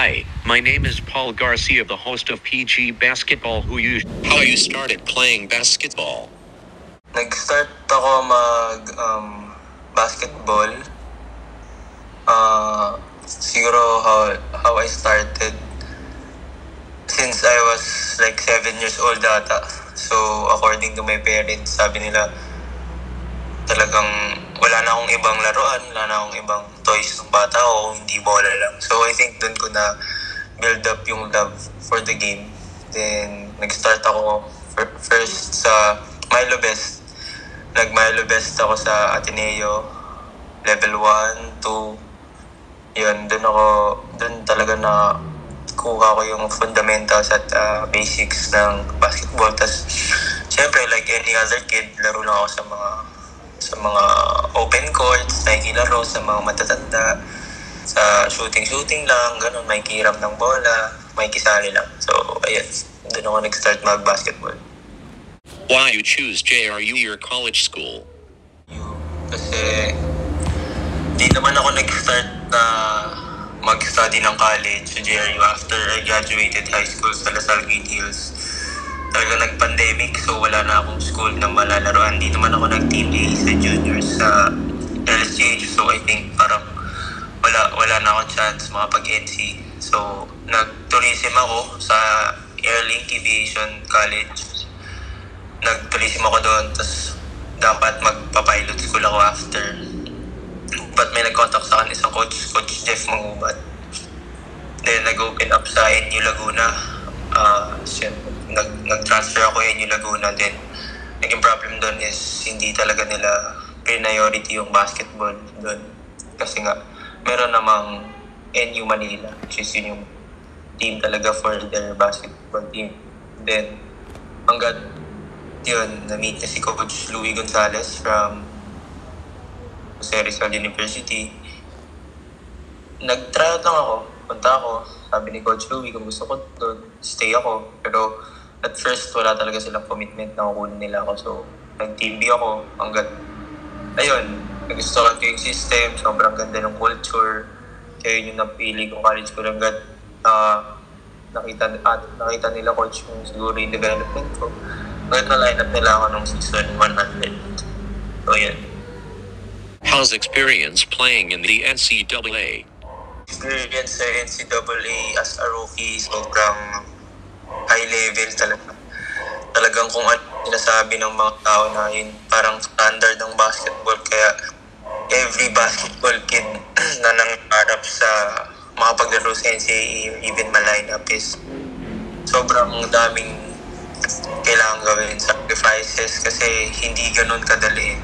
Hi, my name is Paul Garcia, the host of PG Basketball. How you started playing basketball? Nag-start ako basketball. Siguro how I started since I was like 7 years old ata. So according to my parents, sabi nila talagang wala na akong ibang laruan, wala na akong ibang toys ng bata ko, hindi bola lang. So I think doon ko na build up yung love for the game. Then nag-start ako first sa Milo Best. Nag-Milo Best ako sa Ateneo, level 1, 2. Yun, doon talaga na kuha ko yung fundamentals at basics ng basketball. Tas, syempre, like any other kid, laro lang ako sa mga open courts, nakikilaro sa mga matatanda, sa shooting lang, ganun, may kiram ng bola, may kisali lang. So, ayun, doon ako nag-start mag-basketball. Why you choose JRU your college school? Kasi di naman ako nag-start na mag-study ng college sa JRU after I graduated high school sa Lasal Green Hills. Talaga nag-pandemic, so wala na akong school na malalaroan. Di naman ako nag-team A sa juniors sa LSGH. So I think parang wala na akong chance makapag-NC. So nag-tourism ako sa Airlink Aviation College. Nag-tourism ako doon, tapos dapat magpa-pilot school ako after. But may nag-contact sa akin isang coach Jeff Mangubat. Then nag-open up sa NU Laguna. Nag-transfer ako NU Laguna. Then naging problem doon is hindi talaga nila priority yung basketball doon. Kasi nga, meron namang NU Manila, which is yun yung team talaga for their basketball team. Then, hanggang yun, na-meet na si Coach Louie Gonzalez from Jose Rizal University. Nag-tryout lang ako. Punta ako. Sabi ni Coach Louie, kung gusto ko doon, stay ako. Pero at first, wala talaga silang commitment na kukunin nila ako. So, nag-team B ako hanggang, ayun, nagustuhan ko yung system. Sobrang ganda ng culture. Kaya yun yung napili kong college ko hanggang nakita nila coach yung siguro yung development ko. Ngayon na-line up nila ako nung season 100. So, yun. How's experience playing in the NCAA? Experience sa NCAA as a rookie, sobrang high level talaga. Talagang kung ano sinasabi ng mga tao na yun, parang standard ng basketball. Kaya every basketball kid na nangarap sa makapaglaro sa NCAA, even ma-line up is sobrang daming kailangan gawin, sacrifices, kasi hindi ganun kadali.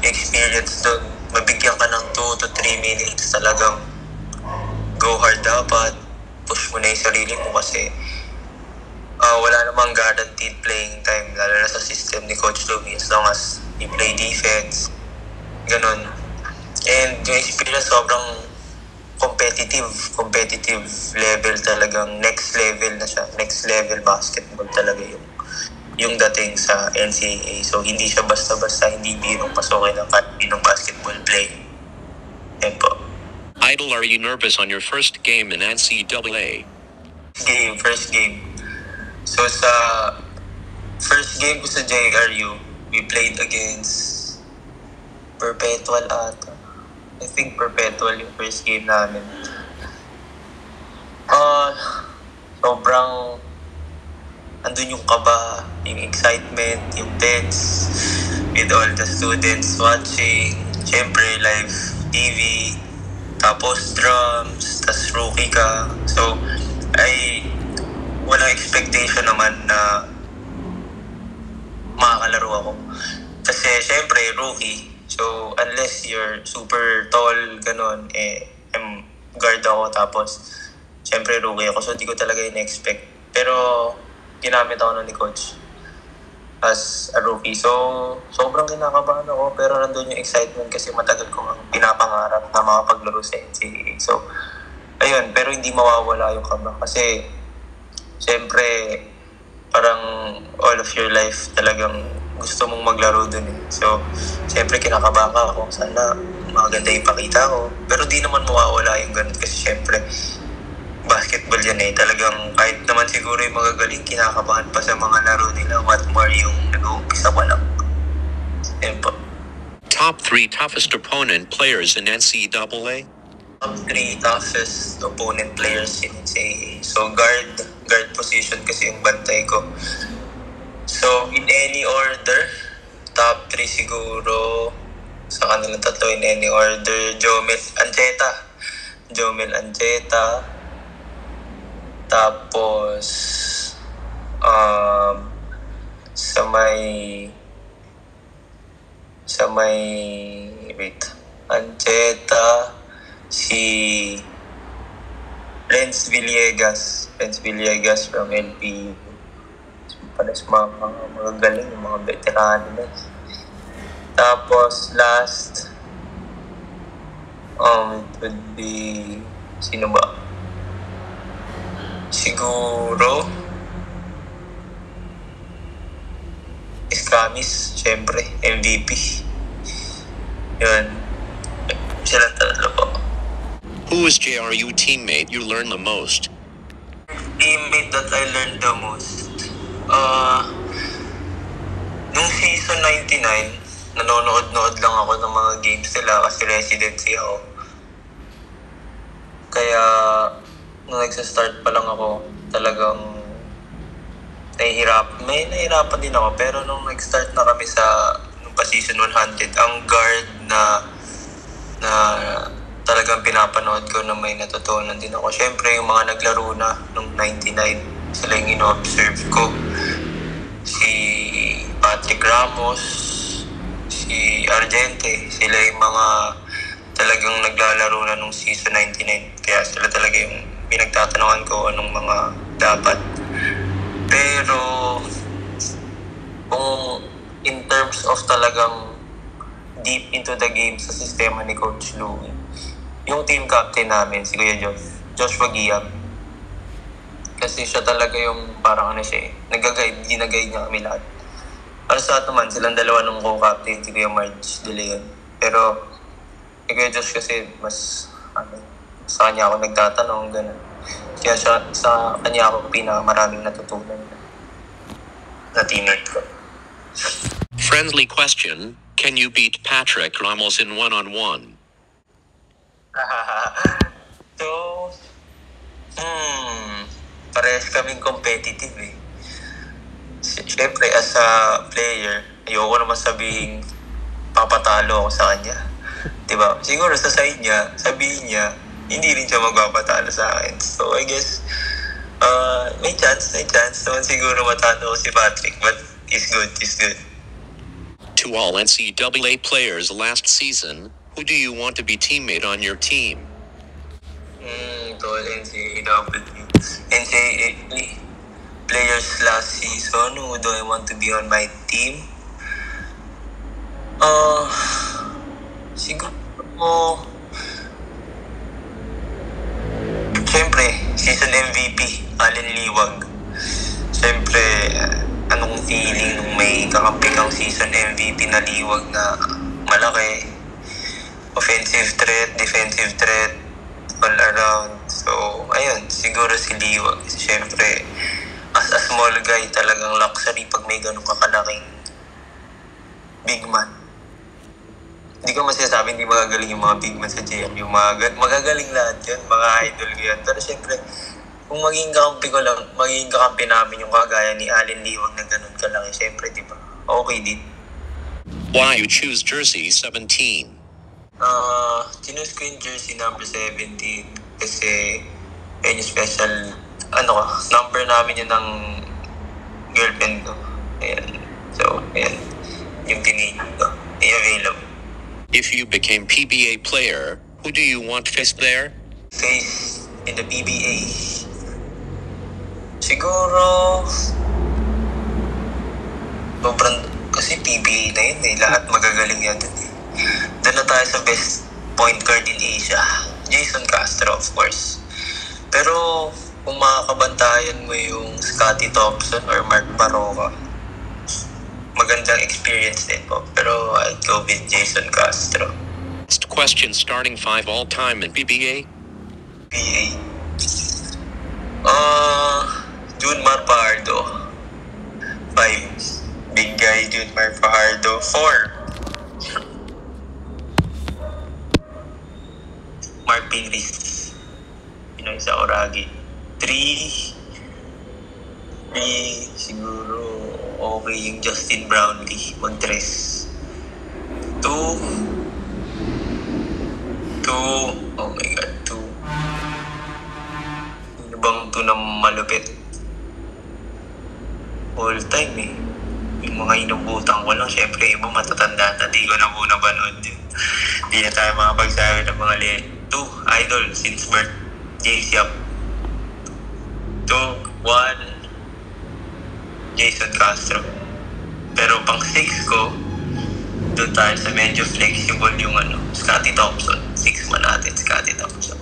Experience doon, mabigyan ka ng 2 to 3 minutes, talagang go hard dapat, push mo na yung sarili mo kasi wala namang guaranteed playing time, lalo na sa system ni Coach Louie, as long as you play defense, ganun. And yung experience sobrang competitive level, talagang next level na siya, next level basketball talaga yung dating sa NCAA. So, hindi siya basta-basta, hindi birong pasukin ng binong basketball play. Yan po. Idol, are you nervous on your first game in NCAA? First game. So, sa first game ko sa JRU, we played against Perpetual ata. I think Perpetual yung first game namin. Sobrang andun yung kaba, yung excitement, yung tense with all the students watching. Siyempre, live TV, tapos drums, tapos rookie ka. So, walang expectation naman na makakalaro ako. Kasi, siyempre, rookie. So, unless you're super tall, ganun, I'm guard ako, tapos, siyempre, rookie ako. So, di ko talaga in-expect. Pero, ginamit ako nun ni Coach as a rookie. So, sobrang kinakabahan ako, pero nandun yung excitement kasi matagal ko ang pinapangarap na makapaglaro sa NCAA. So, ayun, pero hindi mawawala yung kaba. Kasi, siyempre, parang all of your life talagang gusto mong maglaro dun eh. So, siyempre, kinakabahan ako. Sana maganda yung pakita ko. Pero di naman mawawala yung ganun kasi siyempre, basket Talagang kahit naman siguro yung magagaling, kinakabahan pa sa mga laro nila. What more yung nag-uumpisa pa lang. Yan po. Top 3 toughest opponent players in NCAA? Top 3 toughest opponent players in NCAA. So guard position kasi yung bantay ko. So in any order, top 3 siguro sa kanilang tatlo in any order. Jomel Ancheta. Tapos sa may Ancheta, si Renz Villegas from LPU. Pares mga galing, mga veterano na. Tapos last, it would be, sino ba? Siguro Escamis, syempre, MVP. Yun. Sila tatlo po. Who is JRU teammate you learn the most? Teammate that I learned the most? Nung season 99, nanonood lang ako ng mga games nila kasi residency ako. Kaya, nung nagsa-start pa lang ako, talagang nahihirapan din ako. Pero nung nag-start na kami nung season 100, ang guard na talagang pinapanood ko na may natutunan din ako. Siyempre, yung mga naglaro na nung 99, sila yung ino-observe ko. Si Patrick Ramos, si Argente, sila yung mga talagang naglalaro na nung season 99. Kaya sila talaga yung pinagtatanungan ko anong mga dapat. Pero kung in terms of talagang deep into the game sa sistema ni Coach Louie, yung team captain namin, si Kuya Joshua Guiam. Kasi siya talaga yung parang nag-guide, gina-guide niya kami lahat. Para sa atin naman, silang dalawa nung co-captain, si Kuya Marge De Leon. Pero, si Kuya Josh kasi mas, sa kanya ako nagtatanong, gano'n. Kaya sa kanya ako pinakamaraming natutunan na teammate ko. Friendly question, can you beat Patrick Ramos in one-on-one? So, parehas kaming competitive eh. Siyempre, as a player, ayoko naman sabihin papatalo ako sa kanya. Diba? Siguro sa side niya, sabihin niya, hindi rin siya magpapatalo sa akin. So, I guess, may chance naman siguro matalo ko si Patrick, but he's good. To all NCAA players last season, who do you want to be teammate on your team? To all NCAA players last season, who do I want to be on my team? Siguro, siyempre, season MVP, Allen Liwag. Siyempre, anong feeling nung may kakampi kang season MVP na Liwag na malaki? Offensive threat, defensive threat, all around. So, ayun, siguro si Liwag. Siyempre, as a small guy, talagang luxury pag may ganun kakalaking big man. Hindi ko masasabi hindi magagaling yung mga big man sa JM. Yung magagaling lahat yun, mga idol ko yun. Pero siyempre, kung maging kakampi namin yung kagaya ni Allen Liwag na ganun kalaki, siyempre, di ba? Okay din. Why you choose jersey 17? Tinus ko yung jersey number 17 kasi yun yung special, number namin yun ng girlfriend ko. Ayan. So, ayan. Yung pinili ko. I-available. If you became PBA player, who do you want face there? Face in the PBA. Siguro, kasi PBA na yun eh. Lahat magagaling yan dun eh. Doon na tayo sa best point guard in Asia. Jason Castro, of course. Pero, kung makakabantayan mo yung Scottie Thompson or Mark Baroka, magandang experience din po. Pero I'd go with Jason Castro. Next question, starting 5 all-time in PBA? PBA. R. Fajardo. 4. Mark Pingris. Pinoy sa Oragi. 3 siguro okay yung Justin Brownlee. Montres. 2. Oh my God, 2. Ano bang 2 na malupit? All time eh. Yung mga inubutan ko lang, syempre iba matatanda na di ko na muna panood yun. Di na tayo makapagsabi ng mga 2, idol since birth, James Yap. 2, 1, Jason Castro. Pero pang 6 ko, doon tayo sa medyo flexible yung Scottie Thompson. 6 man natin, Scottie Thompson.